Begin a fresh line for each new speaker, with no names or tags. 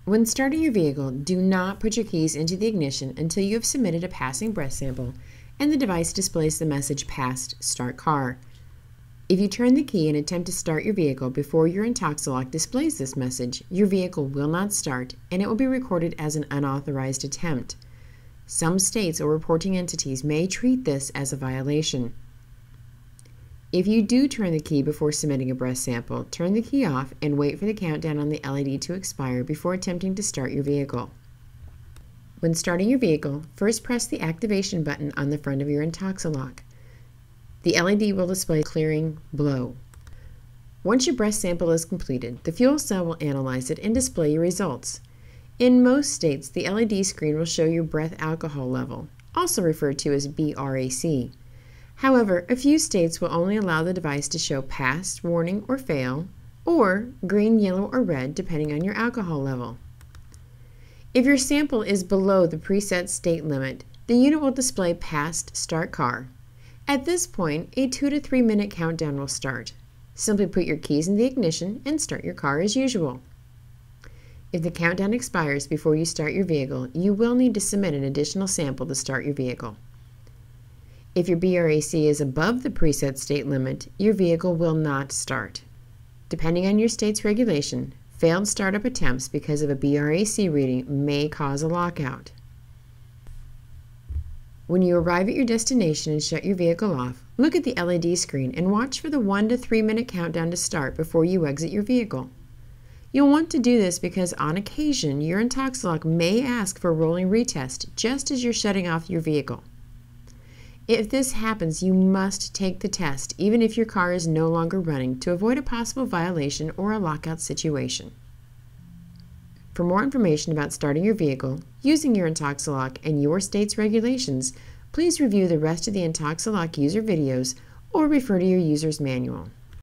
When starting your vehicle, do not put your keys into the ignition until you have submitted a passing breath sample and the device displays the message "Passed, Start Car." If you turn the key and attempt to start your vehicle before your Intoxalock displays this message, your vehicle will not start and it will be recorded as an unauthorized attempt. Some states or reporting entities may treat this as a violation. If you do turn the key before submitting a breath sample, turn the key off and wait for the countdown on the LED to expire before attempting to start your vehicle. When starting your vehicle, first press the activation button on the front of your Intoxalock. The LED will display clearing blow. Once your breath sample is completed, the fuel cell will analyze it and display your results. In most states, the LED screen will show your breath alcohol level, also referred to as BRAC. However, a few states will only allow the device to show pass, warning, or fail, or green, yellow, or red depending on your alcohol level. If your sample is below the preset state limit, the unit will display Passed, Start Car. At this point, a 2 to 3 minute countdown will start. Simply put your keys in the ignition and start your car as usual. If the countdown expires before you start your vehicle, you will need to submit an additional sample to start your vehicle. If your BRAC is above the preset state limit, your vehicle will not start. Depending on your state's regulation, failed startup attempts because of a BRAC reading may cause a lockout. When you arrive at your destination and shut your vehicle off, look at the LED screen and watch for the 1 to 3 minute countdown to start before you exit your vehicle. You'll want to do this because on occasion your Intoxalock may ask for a rolling retest just as you're shutting off your vehicle. If this happens, you must take the test even if your car is no longer running to avoid a possible violation or a lockout situation. For more information about starting your vehicle, using your Intoxalock, and your state's regulations, please review the rest of the Intoxalock user videos or refer to your user's manual.